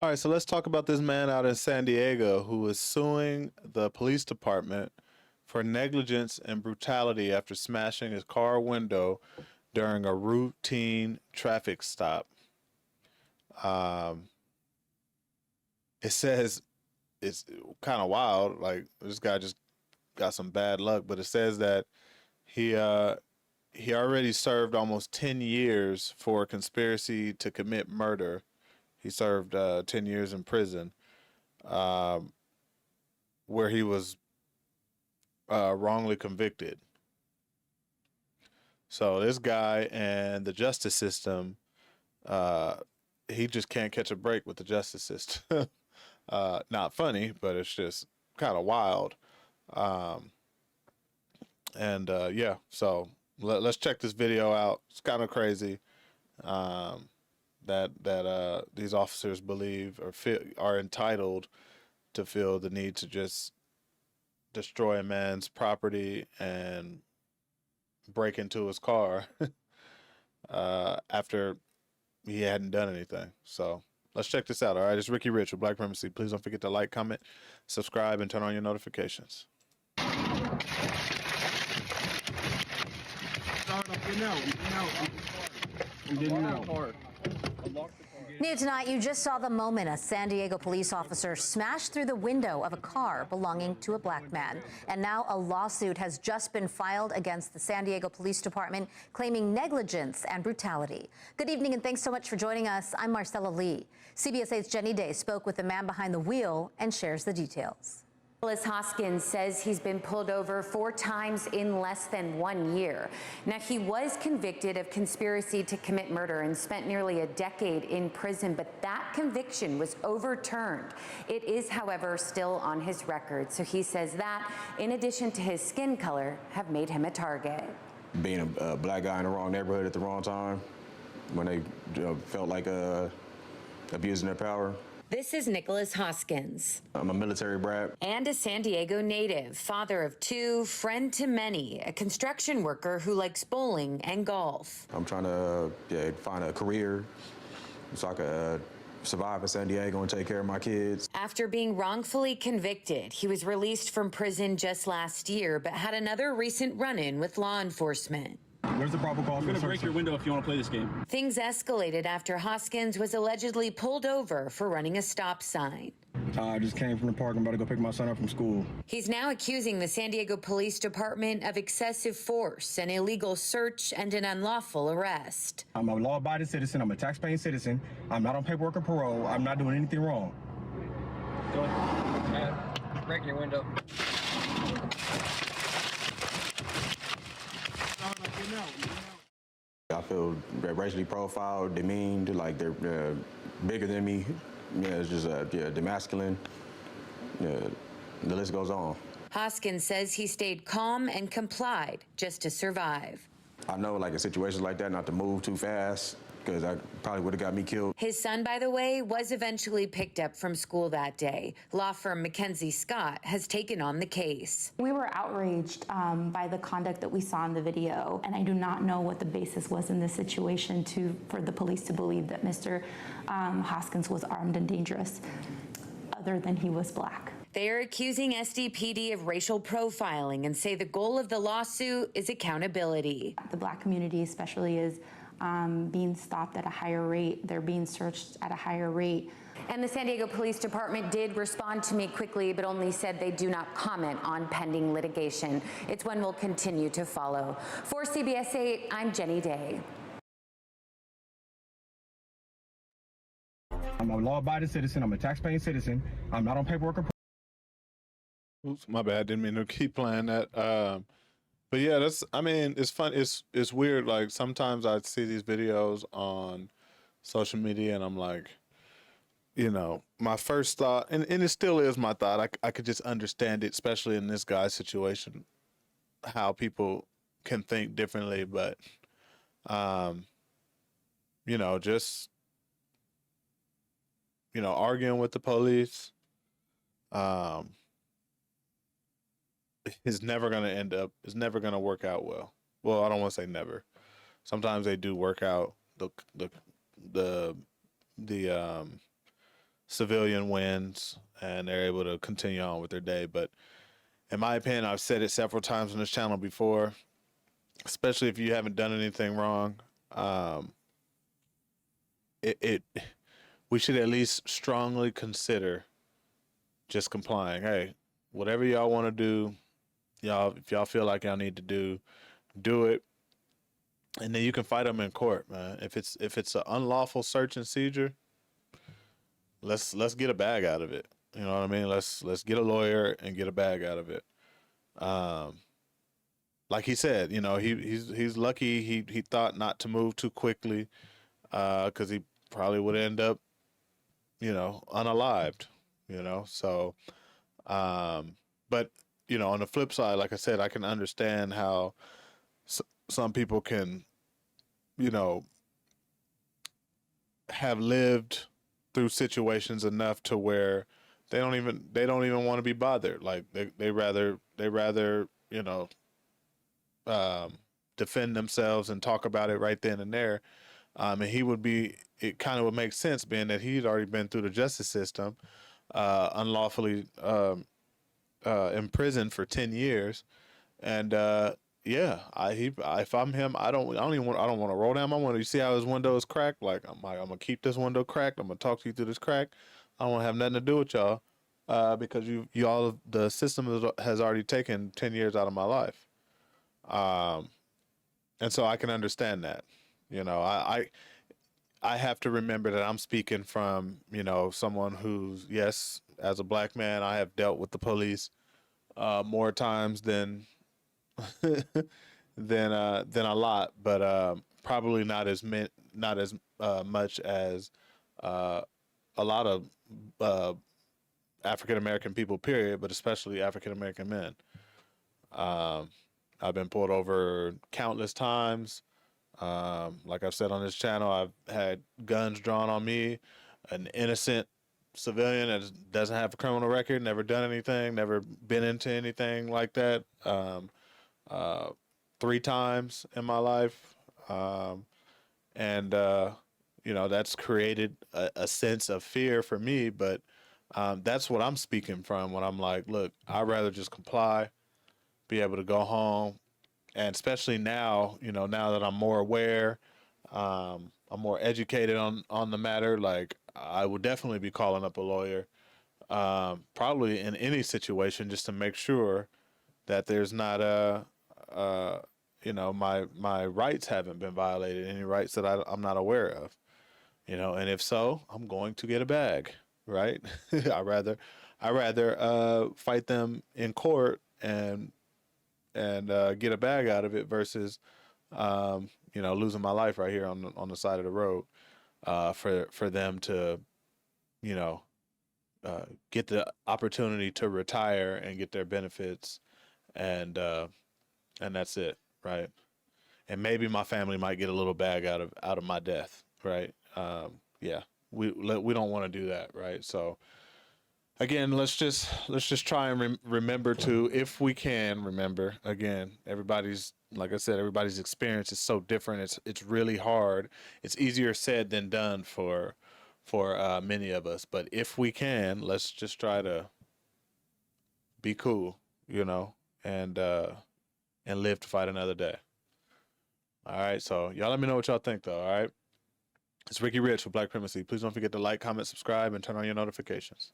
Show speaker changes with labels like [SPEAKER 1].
[SPEAKER 1] All right, so let's talk about this man out in San Diego who is suing the police department for negligence and brutality after smashing his car window during a routine traffic stop. Um, it says it's kind of wild. Like this guy just got some bad luck, but it says that he uh he already served almost 10 years for conspiracy to commit murder. He served 10 years in prison, um, where he was wrongly convicted. So this guy and the justice system, uh, he just can't catch a break with the justice system. Not funny, but it's just kind of wild. Um, and yeah, so let's check this video out. It's kind of crazy um, that these officers believe or are entitled to feel the need to just destroy a man's property and break into his car after he hadn't done anything. So let's check this out. All right, it's Ricky Rich with Black Primacy. Please don't forget to like, comment, subscribe, and turn on your notifications.
[SPEAKER 2] New tonight, you just saw the moment a San Diego police officer smashed through the window of a car belonging to a black man. And now a lawsuit has just been filed against the San Diego Police Department claiming negligence and brutality. Good evening and thanks so much for joining us. I'm Marcella Lee. CBS 8's Jenny Day spoke with the man behind the wheel and shares the details.
[SPEAKER 3] Nicholas Hoskins says he's been pulled over 4 times in less than 1 year. Now, he was convicted of conspiracy to commit murder and spent nearly a decade in prison, but that conviction was overturned. It is, however, still on his record. So he says that, in addition to his skin color, have made him a target.
[SPEAKER 4] Being a black guy in the wrong neighborhood at the wrong time, when they felt like abusing their power.
[SPEAKER 3] This is Nicholas Hoskins.
[SPEAKER 4] I'm a military brat.
[SPEAKER 3] And a San Diego native, father of 2, friend to many, a construction worker who likes bowling and golf.
[SPEAKER 4] I'm trying to find a career so I could survive in San Diego and take care of my kids.
[SPEAKER 3] After being wrongfully convicted, he was released from prison just last year, but had another recent run-in with law enforcement.
[SPEAKER 5] Where's the proper call? I'm going to break your window if you want to play this game.
[SPEAKER 3] Things escalated after Hoskins was allegedly pulled over for running a stop sign.
[SPEAKER 5] I just came from the park. I'm about to go pick my son up from school.
[SPEAKER 3] He's now accusing the San Diego Police Department of excessive force, an illegal search, and an unlawful arrest.
[SPEAKER 5] I'm a law-abiding citizen. I'm a tax-paying citizen. I'm not on paperwork or parole. I'm not doing anything wrong.
[SPEAKER 6] Go ahead. Break your window.
[SPEAKER 4] I feel racially profiled, demeaned, like they're bigger than me. Yeah, it's just the masculine. The list goes on.
[SPEAKER 3] Hoskins says he stayed calm and complied just to survive.
[SPEAKER 4] I know, like in situations like that, not to move too fast, because I probably would have got me killed.
[SPEAKER 3] His son, by the way, was eventually picked up from school that day. Law firm Mackenzie Scott has taken on the case.
[SPEAKER 7] We were outraged by the conduct that we saw in the video, and I do not know what the basis was in this situation for the police to believe that Mr. Hoskins was armed and dangerous, other than he was black.
[SPEAKER 3] They are accusing SDPD of racial profiling and say the goal of the lawsuit is accountability.
[SPEAKER 7] The black community especially is being stopped at a higher rate. They're being searched at a higher rate.
[SPEAKER 3] And the San Diego Police Department did respond to me quickly, but only said they do not comment on pending litigation. It's one we'll continue to follow. For CBS 8, I'm Jenny Day.
[SPEAKER 5] I'm a law-abiding citizen. I'm a tax-paying citizen. I'm not on paperwork or parole.
[SPEAKER 1] Oops, my bad. Didn't mean to keep playing that. But yeah, I mean, it's fun. It's weird. Like sometimes I see these videos on social media and I'm like, my first thought, and it still is my thought. I could just understand it, especially in this guy's situation, how people can think differently. But, just, arguing with the police. is never going to end up, is never going to work out well. Well, I don't want to say never. Sometimes they do work out. The civilian wins and they're able to continue on with their day. But in my opinion, I've said it several times on this channel before, especially if you haven't done anything wrong. We should at least strongly consider just complying. Hey, whatever y'all want to do, y'all, if y'all feel like y'all need to do it, and then you can fight them in court, man. If it's an unlawful search and seizure, let's get a bag out of it. You know what I mean? Let's get a lawyer and get a bag out of it. Like he said, you know, he's lucky he thought not to move too quickly, because he probably would end up, you know, unalived. You know, so, but you know, on the flip side, like I said, I can understand how some people can, you know, have lived through situations enough to where they don't even want to be bothered. Like they rather you know, defend themselves and talk about it right then and there. And it kind of would make sense, being that he'd already been through the justice system, unlawfully imprisoned for 10 years, and yeah, if I'm him, I don't want to roll down my window. You see how his window is cracked? Like I'm gonna keep this window cracked. I'm gonna talk to you through this crack. I don't want to have nothing to do with y'all, because the system has already taken 10 years out of my life, and so I can understand that. You know, I have to remember that I'm speaking from, you know, someone who's, yes, as a black man, I have dealt with the police more times than than a lot, but probably not as much as a lot of African American people, period, but especially African American men. I've been pulled over countless times. Like I've said on this channel, I've had guns drawn on me, an innocent civilian that doesn't have a criminal record, never done anything, never been into anything like that. 3 times in my life. And you know, that's created a sense of fear for me, but that's what I'm speaking from when I'm like, look, I'd rather just comply, be able to go home. And especially now, you know, now that I'm more aware, I'm more educated on the matter, like I would definitely be calling up a lawyer, probably in any situation, just to make sure that there's not you know, my rights haven't been violated, any rights that I'm not aware of, you know, and if so, I'm going to get a bag, right? I rather fight them in court and get a bag out of it versus you know, losing my life right here on the side of the road, for them to, you know, get the opportunity to retire and get their benefits, and that's it, right? And maybe my family might get a little bag out of my death, right? Yeah, we don't want to do that, right? So again, let's just try and remember to, if we can remember. Again, everybody's, like I said, everybody's experience is so different. It's really hard. It's easier said than done for many of us. But if we can, let's just try to be cool, you know, and live to fight another day. All right, so y'all let me know what y'all think, though. All right, it's Ricky Rich for Black Primacy. Please don't forget to like, comment, subscribe, and turn on your notifications.